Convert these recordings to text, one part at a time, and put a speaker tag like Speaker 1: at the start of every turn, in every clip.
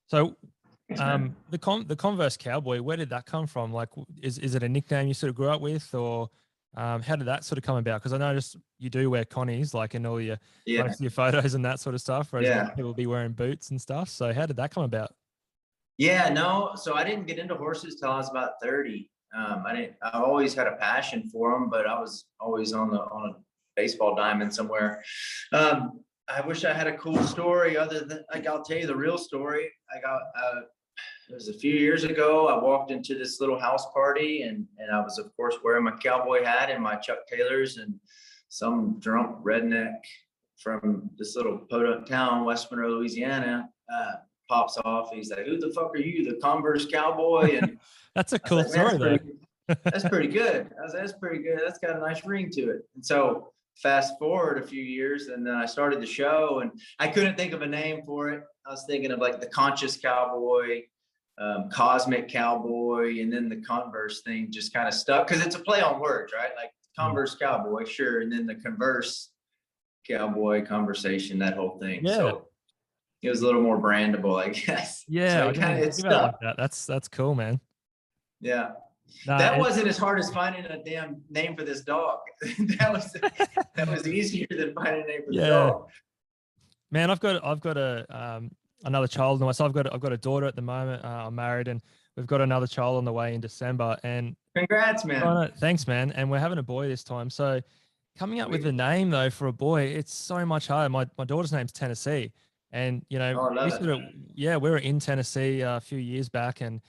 Speaker 1: So
Speaker 2: Thanks, man.
Speaker 1: the Converse Cowboy, where did that come from? Like, is it a nickname you sort of grew up with, or how did that sort of come about? Because I noticed you do wear Connies, like in all your
Speaker 2: Yeah.
Speaker 1: most of your photos and that sort of stuff, whereas a lot
Speaker 2: Yeah.
Speaker 1: of people be wearing boots and stuff. So how did that come about?
Speaker 2: Yeah, no. So I didn't get into horses till I was about 30. I always had a passion for them, but I was always on a baseball diamond somewhere. I wish I had a cool story other than, like, I'll tell you the real story. It was a few years ago. I walked into this little house party, and I was, of course, wearing my cowboy hat and my Chuck Taylors, and some drunk redneck from this little podunk town, West Monroe, Louisiana, pops off. He's like, "Who the fuck are you, the Converse Cowboy?" And
Speaker 1: That's a
Speaker 2: I was
Speaker 1: cool
Speaker 2: like, "Man,
Speaker 1: story, though.
Speaker 2: that's pretty good." I was like, "That's pretty good. That's got a nice ring to it." And so fast forward a few years, and then I started the show, and I couldn't think of a name for it. I was thinking of like the Conscious Cowboy, Cosmic Cowboy, and then the Converse thing just kind of stuck because it's a play on words, right? Like Converse Cowboy, sure, and then the Converse Cowboy, conversation, that whole thing.
Speaker 1: Yeah.
Speaker 2: So it was a little more brandable, I guess.
Speaker 1: Yeah,
Speaker 2: So
Speaker 1: I
Speaker 2: it
Speaker 1: didn't
Speaker 2: kind of
Speaker 1: even
Speaker 2: it
Speaker 1: think about it like
Speaker 2: stuck.
Speaker 1: that. That's cool, man.
Speaker 2: Yeah.
Speaker 1: Nah,
Speaker 2: That wasn't as hard as finding a damn name for this dog. that was easier than finding a name for the
Speaker 1: yeah,
Speaker 2: dog.
Speaker 1: man. I've got a another child on the way. So I've got a daughter at the moment. I'm married, and we've got another child on the way in December. And
Speaker 2: Congrats, man.
Speaker 1: no, thanks, man. And we're having a boy this time. So coming up with a name though for a boy, it's so much harder. My daughter's name's Tennessee, and
Speaker 2: Oh, I love it.
Speaker 1: we were in Tennessee a few years back, and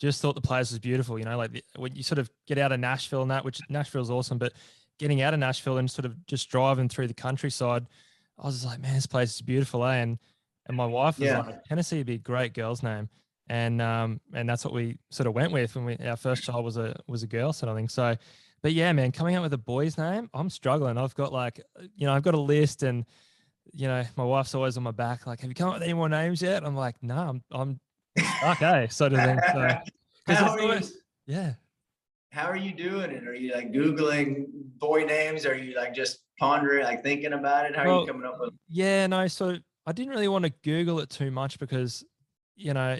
Speaker 1: just thought the place was beautiful. You know, like when you sort of get out of Nashville and that, which Nashville's awesome, but getting out of Nashville and sort of just driving through the countryside, I was just like, man, this place is beautiful, eh? And my wife was like, Tennessee would be a great girl's name. And that's what we sort of went with when our first child was a girl sort of thing. So, but yeah, man, coming up with a boy's name, I'm struggling. I've got like, I've got a list, and my wife's always on my back, like, have you come up with any more names yet? I'm like, no, I'm okay, sort of thing. So,
Speaker 2: How are you doing it? Are you like Googling boy names? Are you like just pondering, like thinking about it? How are you coming up with?
Speaker 1: Yeah, no. So I didn't really want to Google it too much because, I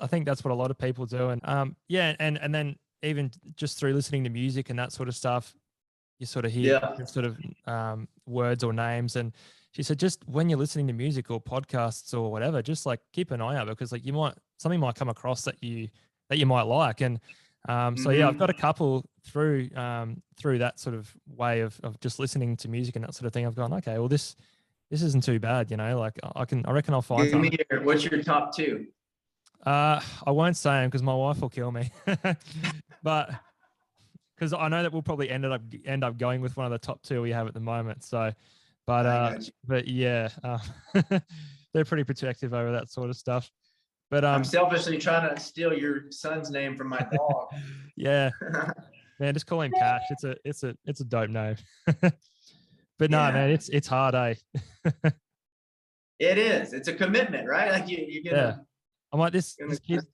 Speaker 1: think that's what a lot of people do. And and then even just through listening to music and that sort of stuff, you sort of hear different sort of words or names. And she said, just when you're listening to music or podcasts or whatever, just like keep an eye out, because like something might come across that you might like. And so yeah, I've got a couple through that sort of way of just listening to music and that sort of thing. I've gone, okay, well this isn't too bad, like I reckon I'll find something.
Speaker 2: What's your top two?
Speaker 1: I won't say them because my wife will kill me, but because I know that we'll probably end up going with one of the top two we have at the moment. So, but yeah, they're pretty protective over that sort of stuff. But
Speaker 2: I'm selfishly trying to steal your son's name from my dog.
Speaker 1: Yeah, man, just call him Cash. It's a dope name. But no, man, it's hard, eh?
Speaker 2: It is. It's a commitment, right? Like you're gonna.
Speaker 1: Yeah. I'm like this kid's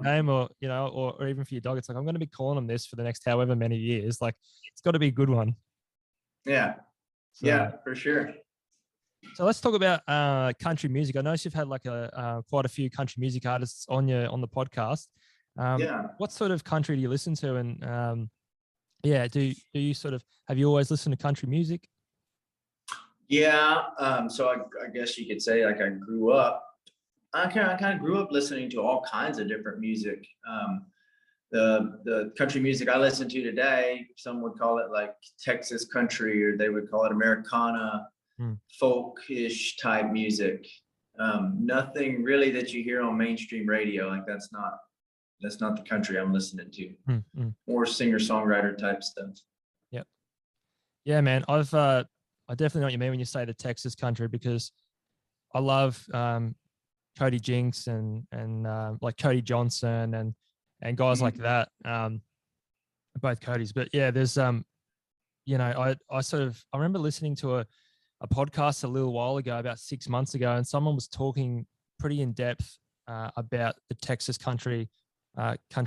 Speaker 1: name, or or even for your dog. It's like, I'm going to be calling him this for the next however many years. Like, it's got to be a good one.
Speaker 2: Yeah. So, yeah, for sure.
Speaker 1: So let's talk about country music. I noticed you've had like quite a few country music artists on the podcast. What sort of country do you listen to? And do you sort of, have you always listened to country music?
Speaker 2: Yeah. So I guess you could say, like, I kind of grew up listening to all kinds of different music. The country music I listen to today, some would call it like Texas country, or they would call it Americana, folk-ish type music. Nothing really that you hear on mainstream radio. Like that's not the country I'm listening to. More singer-songwriter type stuff.
Speaker 1: Yep. Yeah, man. I definitely know what you mean when you say the Texas country, because I love Cody Jinks and like Cody Johnson and guys like that. Both Codys. But yeah, there's I remember listening to a podcast a little while ago, about 6 months ago, and someone was talking pretty in depth about the Texas country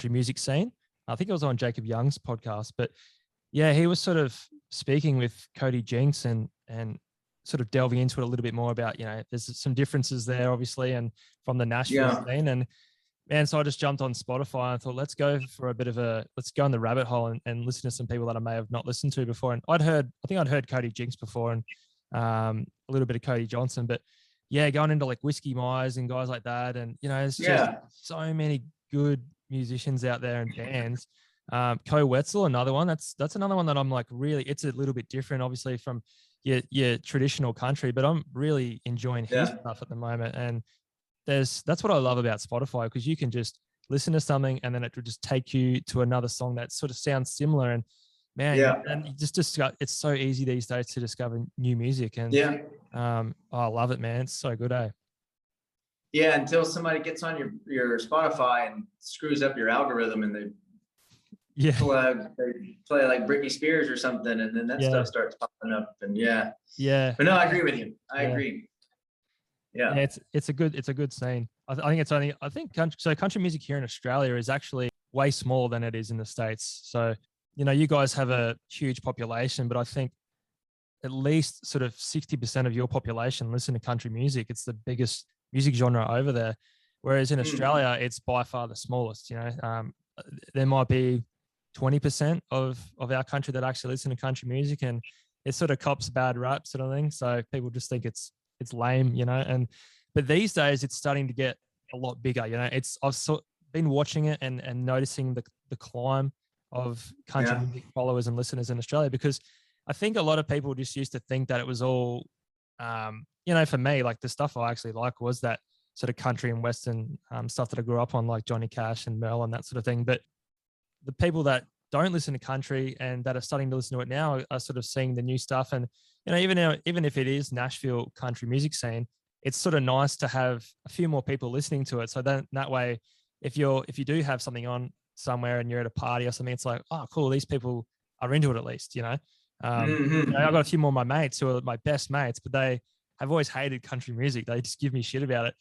Speaker 1: music scene. I think it was on Jacob Young's podcast, but yeah, he was sort of speaking with Cody Jinks and sort of delving into it a little bit more about, there's some differences there, obviously, and from the Nashville
Speaker 2: Yeah.
Speaker 1: scene. And man, so I just jumped on Spotify and thought, let's go in the rabbit hole and listen to some people that I may have not listened to before. And I think I'd heard Cody Jinks before, and a little bit of Cody Johnson, but yeah, going into like Whiskey Myers and guys like that. And, it's just so many good musicians out there and bands. Co Wetzel, another one. That's another one that I'm like, really, it's a little bit different, obviously, from your traditional country, but I'm really enjoying his stuff at the moment. And that's what I love about Spotify, because you can just listen to something and then it will just take you to another song that sort of sounds similar. And man, and you just discover, it's so easy these days to discover new music. And I love it, man. It's so good, eh?
Speaker 2: Yeah, until somebody gets on your Spotify and screws up your algorithm, and they play like Britney Spears or something, and then that stuff starts popping up. And but no, I agree with you. I agree. Yeah,
Speaker 1: it's a good scene. I think country music here in Australia is actually way smaller than it is in the States. So you guys have a huge population, but I think at least sort of 60% of your population listen to country music. It's the biggest music genre over there, whereas in Australia it's by far the smallest. There might be 20% of our country that actually listen to country music, and it sort of cops bad rap sort of thing. So people just think it's lame, but these days it's starting to get a lot bigger. I've been watching it and noticing the climb of country music followers and listeners in Australia, because I think a lot of people just used to think that it was all, for me, like the stuff I actually like was that sort of country and Western stuff that I grew up on, like Johnny Cash and Merle and that sort of thing. But the people that don't listen to country and that are starting to listen to it now are sort of seeing the new stuff. And, even if it is Nashville country music scene, it's sort of nice to have a few more people listening to it. So then that way, if you do have something on somewhere and you're at a party or something, it's like, oh, cool, these people are into it at least, I've got a few more of my mates who are my best mates, but they have always hated country music. They just give me shit about it.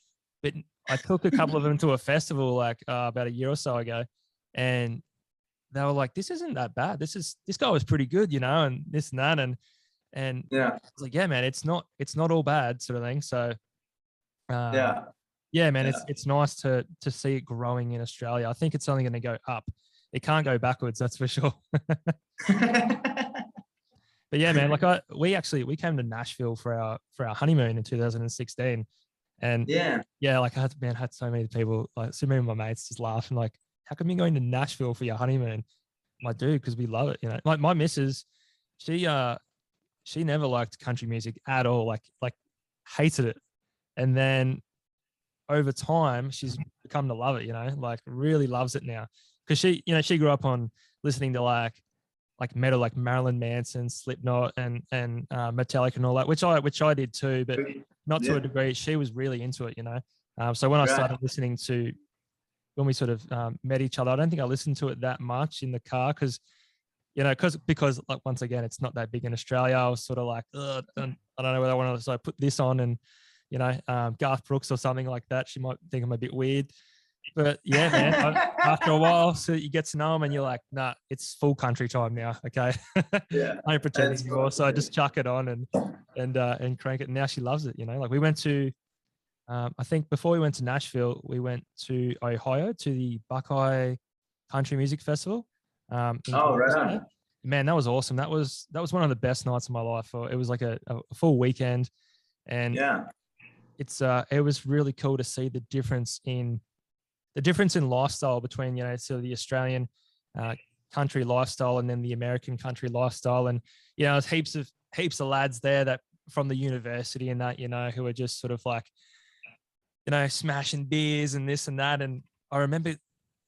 Speaker 1: But I took a couple of them to a festival like about a year or so ago, and they were like, this isn't that bad. This guy was pretty good, and this and that. And I was like, yeah, man, it's not all bad sort of thing. So man, it's nice to see it growing in Australia. I think it's only going to go up. It can't go backwards, that's for sure. But yeah, man, like we came to Nashville for our honeymoon in 2016, and like I had so many people, like so many of my mates just laughing, like, how come you're going to Nashville for your honeymoon? I'm like, dude, because we love it, Like my missus, she never liked country music at all, like hated it, and then over time she's become to love it, like really loves it now, because she grew up on listening to like metal, like Marilyn Manson, Slipknot, and Metallica and all that, which I did too, but not to a degree. She was really into it, So when I started listening to, when we sort of met each other, I don't think I listened to it that much in the car because because like once again, it's not that big in Australia. I was sort of like, I don't know whether I want to, so I put this on and Garth Brooks or something like that. She might think I'm a bit weird. But yeah, man, after a while, so you get to know them and you're like, nah, it's full country time now. Okay. I ain't pretending anymore. So I just chuck it on and crank it. And now she loves it. Like we went to, I think before we went to Nashville, we went to Ohio to the Buckeye Country Music Festival. Right on. Man, that was awesome. That was one of the best nights of my life. It was like a full weekend, and it was really cool to see the difference in lifestyle between, so the Australian country lifestyle and then the American country lifestyle. And, there's heaps of lads there that from the university and that, who are just sort of like, smashing beers and this and that. And I remember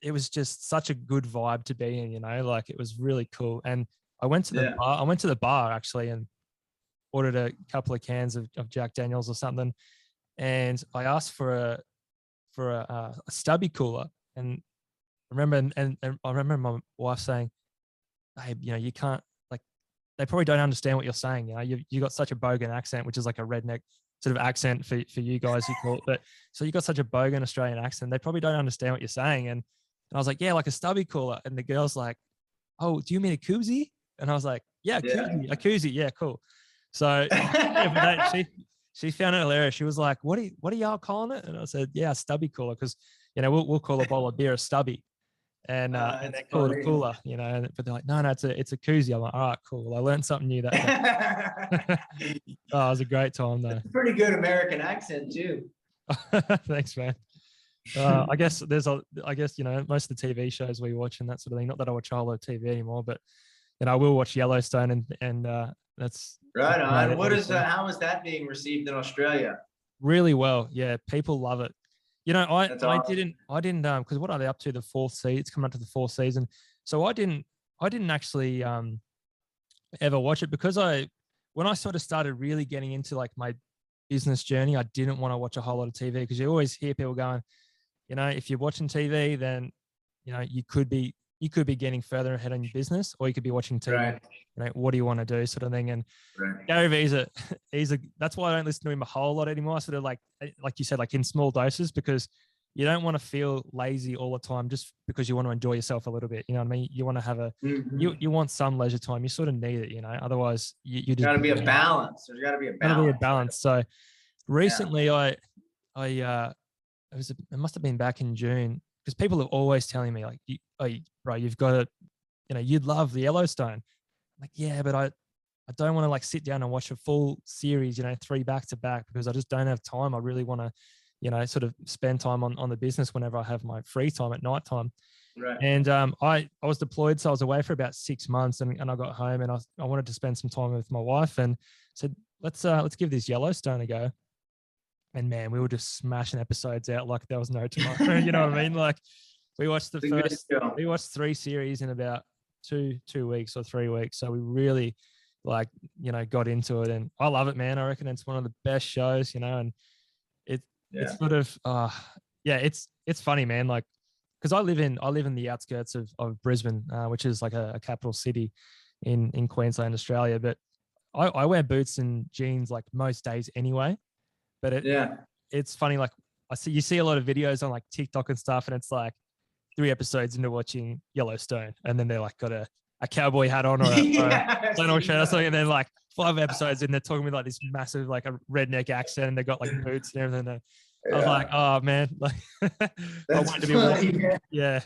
Speaker 1: it was just such a good vibe to be in, like it was really cool. And I went to the bar actually and ordered a couple of cans of Jack Daniels or something. And I asked for a stubby cooler, and I remember and I remember my wife saying, "Hey, you can't, like, they probably don't understand what you're saying. You got such a bogan accent, which is like a redneck sort of accent for you guys, you call it. But so you got such a bogan Australian accent, they probably don't understand what you're saying." And I was like, "Yeah, like a stubby cooler." And the girl's like, "Oh, do you mean a koozie?" And I was like, "Yeah, a koozie, yeah, cool." So yeah, but she found it hilarious. She was like, what are y'all calling it? And I said, yeah, stubby cooler. Cause we'll call a bottle of beer a stubby and they call it a cooler, but they're like, no, it's a koozie. I'm like, all right, cool. I learned something new that day. Oh, it was a great time though.
Speaker 2: Pretty good American accent too.
Speaker 1: Thanks, man. I guess most of the TV shows we watch and that sort of thing. Not that I watch a whole lot of TV anymore, but I will watch Yellowstone and that's
Speaker 2: right on. How is that being received in Australia?
Speaker 1: Really well. Yeah, people love it.
Speaker 2: That's
Speaker 1: I
Speaker 2: awesome.
Speaker 1: didn't because what are they up to? The fourth season. It's coming up to the fourth season. So I didn't actually ever watch it because when I sort of started really getting into like my business journey, I didn't want to watch a whole lot of TV because you always hear people going, if you're watching TV, then you could be getting further ahead on your business, or you could be watching TV.
Speaker 2: Right.
Speaker 1: What do you want to do, sort of thing. And Gary Vee he's a that's why I don't listen to him a whole lot anymore. I sort of like you said, like in small doses, because you don't want to feel lazy all the time just because you want to enjoy yourself a little bit. You know what I mean? You want to have you want some leisure time. You sort of need it, otherwise you just
Speaker 2: gotta be a balance. There's gotta be a balance.
Speaker 1: Gotta be a balance. So recently it must have been back in June, because people are always telling me like, bro, you've got to, you'd love the Yellowstone. I'm like, yeah, but I don't want to like sit down and watch a full series, 3 back to back, because I just don't have time. I really want to, sort of spend time on the business whenever I have my free time at night time.
Speaker 2: Right.
Speaker 1: And I was deployed, so I was away for about 6 months, and I got home and I wanted to spend some time with my wife, and said, let's give this Yellowstone a go. And man, we were just smashing episodes out like there was no tomorrow. You know what I mean? Like we watched we watched 3 series in about two weeks or 3 weeks. So we really got into it, and I love it, man. I reckon it's one of the best shows, and it's sort of, it's funny, man. Like, cause I live in the outskirts of Brisbane, which is like a capital city in Queensland, Australia. But I wear boots and jeans like most days anyway. But it's funny, like you see a lot of videos on like TikTok and stuff, and it's like 3 episodes into watching Yellowstone, and then they're like got a cowboy hat on or a flannel shirt or something, and then like 5 episodes in, they're talking with like this massive like a redneck accent, and they got like boots and everything. I was like, oh man, like I wanted to be watching. Yeah.